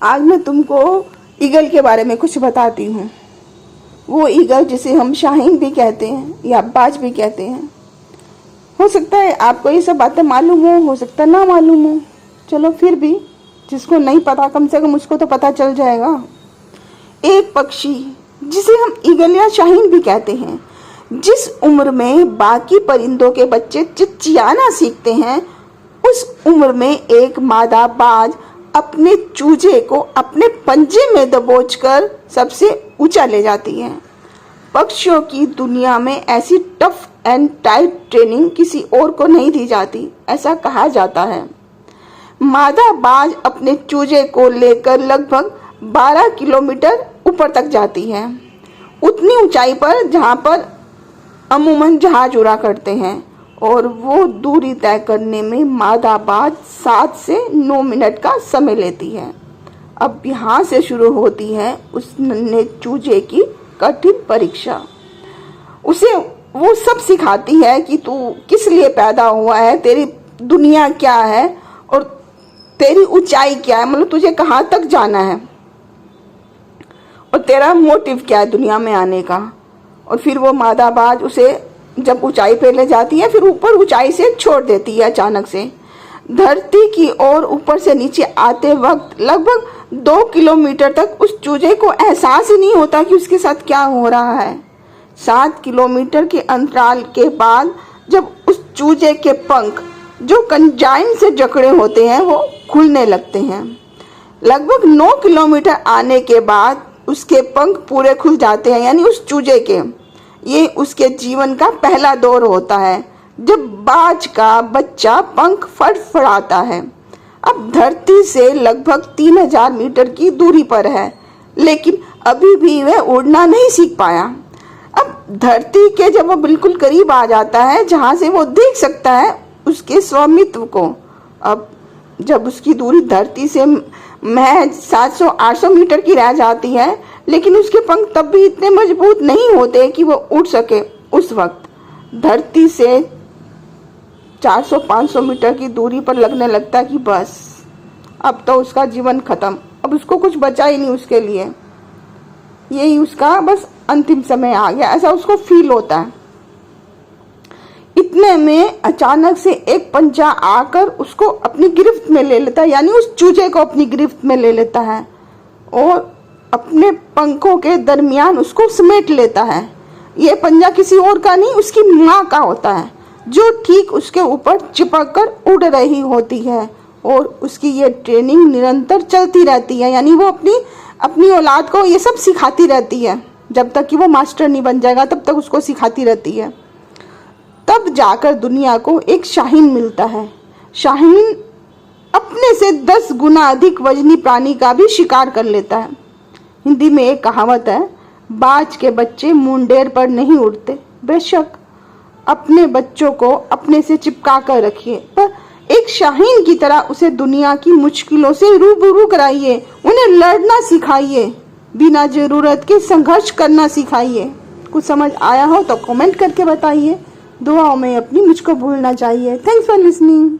आज मैं तुमको ईगल के बारे में कुछ बताती हूँ। वो ईगल जिसे हम शाहीन भी कहते हैं या बाज भी कहते हैं। हो सकता है आपको ये सब बातें मालूम हो सकता है ना मालूम हो। चलो फिर भी जिसको नहीं पता कम से कम उसको तो पता चल जाएगा। एक पक्षी जिसे हम ईगल या शाहीन भी कहते हैं, जिस उम्र में बाकी परिंदों के बच्चे चिचियाना सीखते हैं, उस उम्र में एक मादा बाज अपने चूजे को अपने पंजे में दबोचकर सबसे ऊंचा ले जाती है। पक्षियों की दुनिया में ऐसी टफ एंड टाइट ट्रेनिंग किसी और को नहीं दी जाती, ऐसा कहा जाता है। मादा बाज अपने चूजे को लेकर लगभग 12 किलोमीटर ऊपर तक जाती है, उतनी ऊंचाई पर जहां पर अमूमन जहाज उड़ा करते हैं, और वो दूरी तय करने में मादा बाज 7 से 9 मिनट का समय लेती है। अब यहाँ से शुरू होती है उस नन्हे चूजे की कठिन परीक्षा। उसे वो सब सिखाती है कि तू किस लिए पैदा हुआ है, तेरी दुनिया क्या है और तेरी ऊंचाई क्या है, मतलब तुझे कहाँ तक जाना है और तेरा मोटिव क्या है दुनिया में आने का। और फिर वो मादा बाज उसे जब ऊंचाई पे ले जाती है, फिर ऊपर ऊंचाई से छोड़ देती है अचानक से। धरती की ओर ऊपर से नीचे आते वक्त लगभग 2 किलोमीटर तक उस चूजे को एहसास ही नहीं होता कि उसके साथ क्या हो रहा है। 7 किलोमीटर के अंतराल के बाद जब उस चूजे के पंख जो कंजाइन से जकड़े होते हैं वो खुलने लगते हैं। लगभग 9 किलोमीटर आने के बाद उसके पंख पूरे खुल जाते हैं, यानी उस चूजे के। ये उसके जीवन का पहला दौर होता है जब बाज का बच्चा पंख फड़फड़ाता है। अब धरती से लगभग 3000 मीटर की दूरी पर है, लेकिन अभी भी वह उड़ना नहीं सीख पाया। अब धरती के जब वो बिल्कुल करीब आ जाता है, जहां से वो देख सकता है उसके स्वामित्व को। अब जब उसकी दूरी धरती से महज 700-800 मीटर की रह जाती है, लेकिन उसके पंख तब भी इतने मजबूत नहीं होते कि वो उड़ सके। उस वक्त धरती से 400-500 मीटर की दूरी पर लगने लगता कि बस अब तो उसका जीवन खत्म, अब उसको कुछ बचा ही नहीं उसके लिए, यही उसका बस अंतिम समय आ गया, ऐसा उसको फील होता है। इतने में अचानक से एक पंजा आकर उसको अपनी गिरफ्त में ले लेता है, यानी उस चूजे को अपनी गिरफ्त में ले लेता है और अपने पंखों के दरमियान उसको समेट लेता है। ये पंजा किसी और का नहीं, उसकी माँ का होता है, जो ठीक उसके ऊपर चिपक कर उड़ रही होती है। और उसकी ये ट्रेनिंग निरंतर चलती रहती है, यानी वो अपनी औलाद को ये सब सिखाती रहती है। जब तक कि वो मास्टर नहीं बन जाएगा तब तक उसको सिखाती रहती है। तब जाकर दुनिया को एक शाहीन मिलता है। शाहीन अपने से 10 गुना अधिक वजनी प्राणी का भी शिकार कर लेता है। हिंदी में एक कहावत है, बाज के बच्चे मुंडेर पर नहीं उड़ते। बेशक अपने बच्चों को अपने से चिपका कर रखिए, पर एक शाहीन की तरह उसे दुनिया की मुश्किलों से रूबरू कराइए, उन्हें लड़ना सिखाइए, बिना जरूरत के संघर्ष करना सिखाइए। कुछ समझ आया हो तो कमेंट करके बताइए। दुआओं में अपनी मुझको भूलना चाहिए। Thanks for listening.